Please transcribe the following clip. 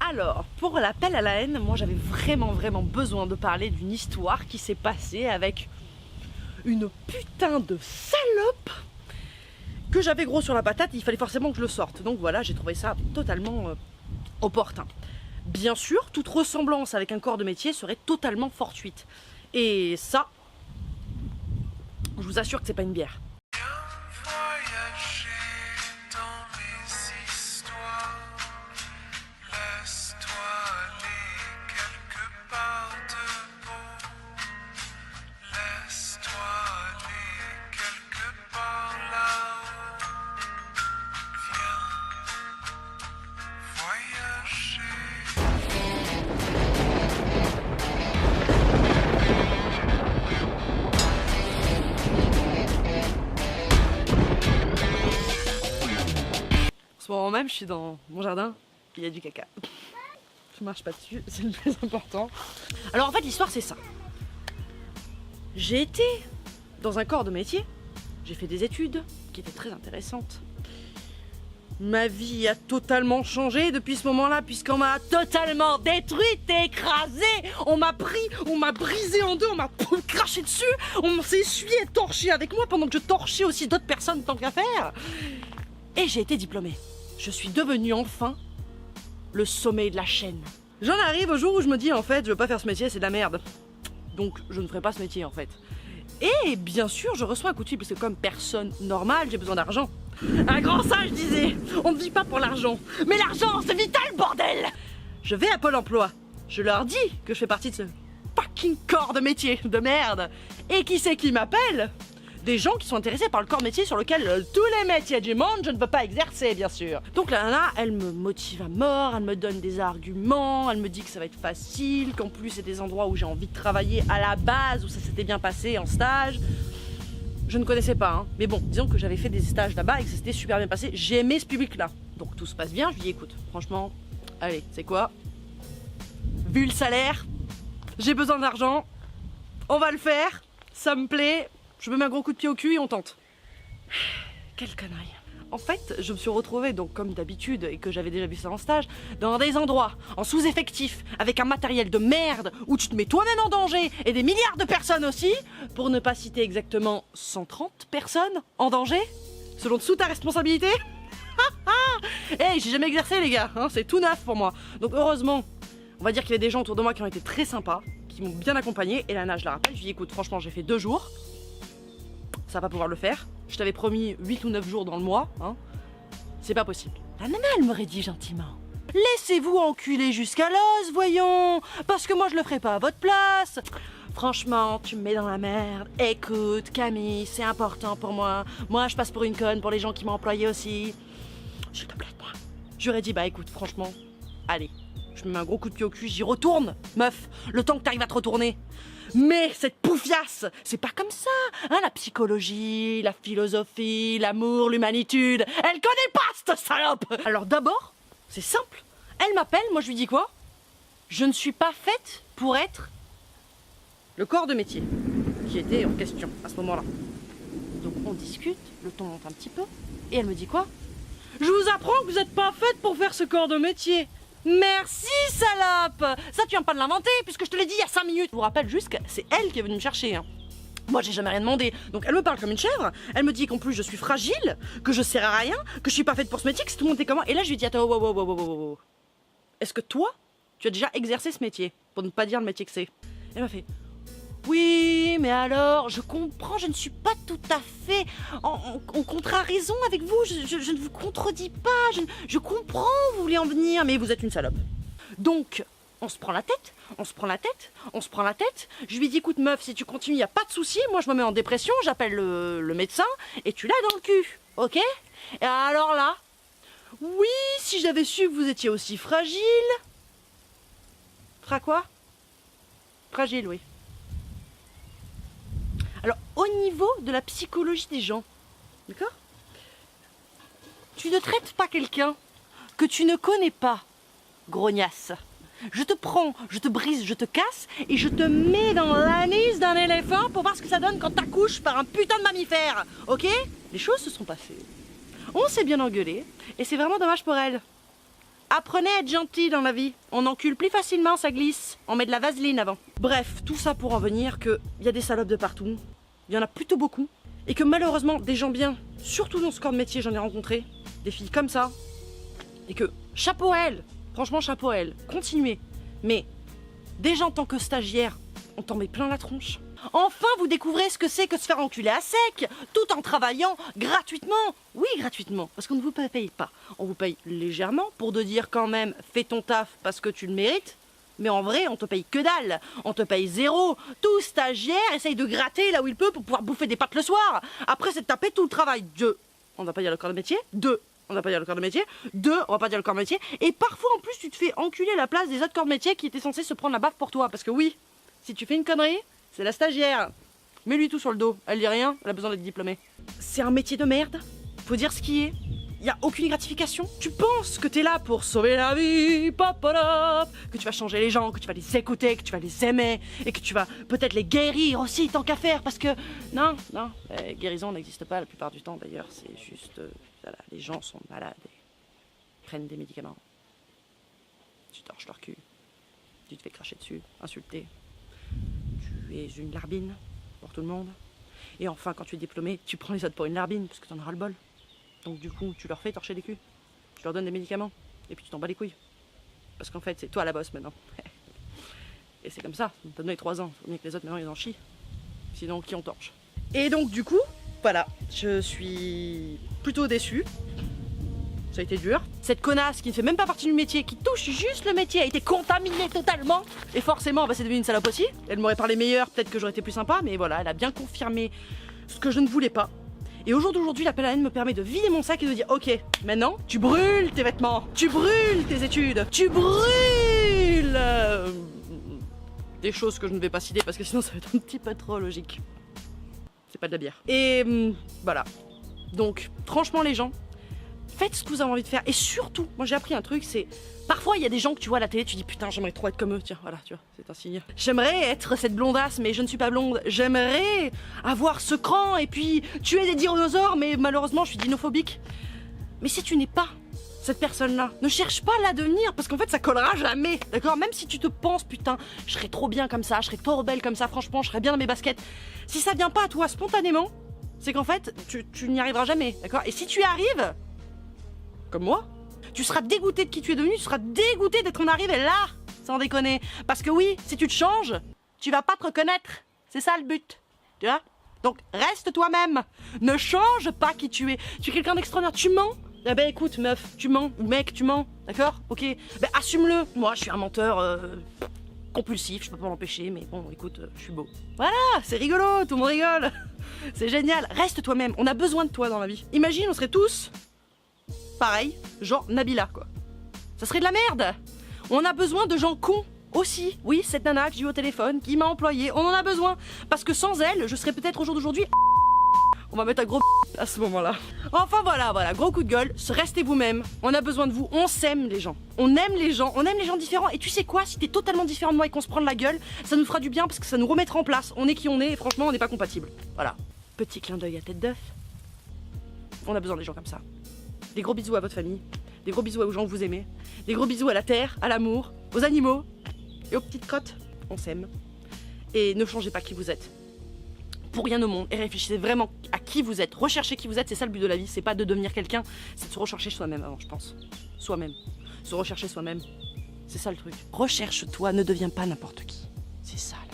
Alors, pour l'appel à la haine, moi j'avais vraiment besoin de parler d'une histoire qui s'est passée avec une putain de salope que j'avais gros sur la patate, il fallait forcément que je le sorte. Donc voilà, j'ai trouvé ça totalement opportun. Bien sûr, toute ressemblance avec un corps de métier serait totalement fortuite. Et ça, je vous assure que c'est pas une bière. En ce moment même, je suis dans mon jardin, il y a du caca. Je marche pas dessus, c'est le plus important. Alors en fait, l'histoire c'est ça. J'ai été dans un corps de métier, j'ai fait des études qui étaient très intéressantes. Ma vie a totalement changé depuis ce moment-là, puisqu'on m'a totalement détruite et écrasée. On m'a brisé en deux, on m'a craché dessus, on s'est essuyé et torché avec moi pendant que je torchais aussi d'autres personnes tant qu'à faire. Et j'ai été diplômée. Je suis devenue enfin le sommet de la chaîne. J'en arrive au jour où je me dis en fait je veux pas faire ce métier, c'est de la merde. Donc je ne ferai pas ce métier en fait. Et bien sûr je reçois un coup de fil parce que comme personne normale j'ai besoin d'argent. Un grand sage disait, on ne vit pas pour l'argent, mais l'argent c'est vital bordel. Je vais à Pôle emploi, je leur dis que je fais partie de ce fucking corps de métier de merde. Et qui c'est qui m'appelle ? Des gens qui sont intéressés par le corps métier sur lequel tous les métiers du monde je ne peux pas exercer bien sûr. Donc la nana elle me motive à mort, elle me donne des arguments, elle me dit que ça va être facile, qu'en plus c'est des endroits où j'ai envie de travailler à la base, où ça s'était bien passé en stage. Je ne connaissais pas hein, mais bon disons que j'avais fait des stages là-bas et que ça s'était super bien passé, j'ai aimé ce public là. Donc tout se passe bien, je lui dis écoute franchement, allez c'est quoi, vu le salaire, j'ai besoin d'argent, on va le faire, ça me plaît. Je me mets un gros coup de pied au cul et on tente. Quelle connerie. En fait, je me suis retrouvée, donc comme d'habitude, et que j'avais déjà vu ça en stage, dans des endroits, en sous-effectif, avec un matériel de merde, où tu te mets toi-même en danger, et des milliards de personnes aussi, pour ne pas citer exactement 130 personnes en danger, selon dessous ta responsabilité. Hey, j'ai jamais exercé les gars, hein, c'est tout neuf pour moi. Donc heureusement, on va dire qu'il y a des gens autour de moi qui ont été très sympas, qui m'ont bien accompagné, et là, je la rappelle, je lui dis écoute, franchement, j'ai fait 2 jours. Ça va pas pouvoir le faire. Je t'avais promis 8 ou 9 jours dans le mois, hein. C'est pas possible. La nana, elle m'aurait dit gentiment. Laissez-vous enculer jusqu'à l'os, voyons. Parce que moi, je le ferai pas à votre place. Franchement, tu me mets dans la merde. Écoute, Camille, c'est important pour moi. Moi, je passe pour une conne pour les gens qui m'ont employé aussi. S'il te plaît, moi. J'aurais dit, bah écoute, franchement, allez. Je me mets un gros coup de pied au cul, j'y retourne, meuf, le temps que t'arrives à te retourner. Mais cette poufiasse, c'est pas comme ça, hein, la psychologie, la philosophie, l'amour, l'humanitude, elle connaît pas cette salope. Alors d'abord, c'est simple, elle m'appelle, moi je lui dis quoi ? Je ne suis pas faite pour être le corps de métier qui était en question à ce moment-là. Donc on discute, le ton monte un petit peu, et elle me dit quoi ? Je vous apprends que vous n'êtes pas faite pour faire ce corps de métier. Merci salope. Ça tu viens pas de l'inventer puisque je te l'ai dit il y a 5 minutes. Je vous rappelle juste que c'est elle qui est venue me chercher hein. Moi j'ai jamais rien demandé. Donc elle me parle comme une chèvre. Elle me dit qu'en plus je suis fragile, que je sers à rien, que je suis pas faite pour ce métier, que c'est tout le monde est comme moi. Et là je lui dis attends wow. Est-ce que toi tu as déjà exercé ce métier? Pour ne pas dire le métier que c'est. Elle m'a fait oui, mais alors, je comprends, je ne suis pas tout à fait en contraraison avec vous, je ne vous contredis pas, je comprends où vous voulez en venir, mais vous êtes une salope. Donc, on se prend la tête, je lui dis écoute meuf, si tu continues, il n'y a pas de souci, moi je me mets en dépression, j'appelle le médecin, et tu l'as dans le cul, ok? Et alors là, oui, si j'avais su que vous étiez aussi fragile... Quoi? Fragile, oui. Alors, au niveau de la psychologie des gens, d'accord ? Tu ne traites pas quelqu'un que tu ne connais pas, grognasse. Je te prends, je te brise, je te casse et je te mets dans l'anis d'un éléphant pour voir ce que ça donne quand t'accouches par un putain de mammifère, ok ? Les choses se sont passées. On s'est bien engueulé et c'est vraiment dommage pour elle. Apprenez à être gentil dans la vie. On encule plus facilement, ça glisse. On met de la vaseline avant. Bref, tout ça pour en venir qu'il y a des salopes de partout. Il y en a plutôt beaucoup. Et que malheureusement, des gens bien, surtout dans ce corps de métier, j'en ai rencontré. Des filles comme ça. Et que, chapeau à elles. Franchement, chapeau à elles. Continuez. Mais, déjà en tant que stagiaire, on t'en met plein la tronche. Enfin, vous découvrez ce que c'est que se faire enculer à sec, tout en travaillant gratuitement. Oui, gratuitement, parce qu'on ne vous paye pas. On vous paye légèrement pour de dire quand même, fais ton taf parce que tu le mérites. Mais en vrai, on te paye que dalle. On te paye zéro. Tout stagiaire essaye de gratter là où il peut pour pouvoir bouffer des pâtes le soir. Après, c'est de taper tout le travail. Deux, on va pas dire le corps de métier. Deux, on va pas dire le corps de métier. Deux, on va pas dire le corps de métier. Et parfois, en plus, tu te fais enculer à la place des autres corps de métier qui étaient censés se prendre la baffe pour toi. Parce que oui, si tu fais une connerie, c'est la stagiaire. Mets-lui tout sur le dos. Elle dit rien, elle a besoin d'être diplômée. C'est un métier de merde. Faut dire ce qui est. Y a aucune gratification. Tu penses que t'es là pour sauver la vie, pop, que tu vas changer les gens, que tu vas les écouter, que tu vas les aimer, et que tu vas peut-être les guérir aussi, tant qu'à faire, parce que... Non, guérison n'existe pas la plupart du temps d'ailleurs, c'est juste... voilà, les gens sont malades et prennent des médicaments. Tu torches leur cul, tu te fais cracher dessus, insulter. Tu es une larbine pour tout le monde. Et enfin, quand tu es diplômé, tu prends les autres pour une larbine, parce que t'en auras le bol. Donc du coup, tu leur fais torcher les culs. Tu leur donnes des médicaments. Et puis tu t'en bats les couilles. Parce qu'en fait, c'est toi la bosse maintenant. Et c'est comme ça. T'as donné 3 ans. Faut bien que les autres maintenant ils en chient. Sinon, qui on torche. Et donc du coup, voilà. Je suis plutôt déçue. Ça a été dur. Cette connasse qui ne fait même pas partie du métier, qui touche juste le métier, a été contaminée totalement. Et forcément, bah, c'est devenu une salope aussi. Elle m'aurait parlé meilleur, peut-être que j'aurais été plus sympa. Mais voilà, elle a bien confirmé ce que je ne voulais pas. Et au jour d'aujourd'hui, l'appel à la haine me permet de vider mon sac et de dire ok, maintenant, tu brûles tes vêtements, tu brûles tes études, tu brûles des choses que je ne vais pas citer parce que sinon ça va être un petit peu trop logique. C'est pas de la bière. Et voilà. Donc, franchement les gens, faites ce que vous avez envie de faire. Et surtout, moi j'ai appris un truc, c'est... Parfois, il y a des gens que tu vois à la télé, tu dis putain, j'aimerais trop être comme eux. Tiens, voilà, tu vois, c'est un signe. J'aimerais être cette blondasse, mais je ne suis pas blonde. J'aimerais avoir ce cran et puis tuer des dinosaures, mais malheureusement, je suis dinophobique. Mais si tu n'es pas cette personne-là, ne cherche pas à la devenir, parce qu'en fait, ça collera jamais, d'accord? Même si tu te penses, putain, je serais trop bien comme ça, je serais trop belle comme ça, franchement, je serais bien dans mes baskets. Si ça vient pas à toi spontanément, c'est qu'en fait, tu n'y arriveras jamais, d'accord? Et si tu y arrives, comme moi, tu seras dégoûté de qui tu es devenu, tu seras dégoûté d'être en arrivé là, sans déconner. Parce que oui, si tu te changes, tu vas pas te reconnaître. C'est ça le but, tu vois? Donc reste toi-même. Ne change pas qui tu es. Tu es quelqu'un d'extraordinaire, tu mens. Eh ben écoute meuf, tu mens, ou mec, tu mens, d'accord? Ok, ben assume-le. Moi je suis un menteur compulsif, je peux pas m'empêcher, mais bon écoute, je suis beau. Voilà, c'est rigolo, tout le monde rigole. C'est génial, reste toi-même, on a besoin de toi dans la vie. Imagine, on serait tous... pareil, genre Nabila quoi. Ça serait de la merde. On a besoin de gens cons aussi. Oui, cette nana que j'ai eu au téléphone, qui m'a employé, on en a besoin. Parce que sans elle, je serais peut-être au jour d'aujourd'hui... On va mettre un gros à ce moment-là. Enfin voilà, gros coup de gueule, restez vous-même. On a besoin de vous, on s'aime les gens. On aime les gens différents. Et tu sais quoi, si t'es totalement différent de moi et qu'on se prend de la gueule, ça nous fera du bien parce que ça nous remettra en place. On est qui on est et franchement, on n'est pas compatibles. Voilà. Petit clin d'œil à tête d'œuf. On a besoin des gens comme ça. Des gros bisous à votre famille, des gros bisous aux gens que vous aimez, des gros bisous à la terre, à l'amour, aux animaux et aux petites crottes. On s'aime. Et ne changez pas qui vous êtes. Pour rien au monde. Et réfléchissez vraiment à qui vous êtes. Recherchez qui vous êtes, c'est ça le but de la vie. C'est pas de devenir quelqu'un, c'est de se rechercher soi-même avant, je pense. Soi-même. Se rechercher soi-même. C'est ça le truc. Recherche-toi, ne deviens pas n'importe qui. C'est ça là.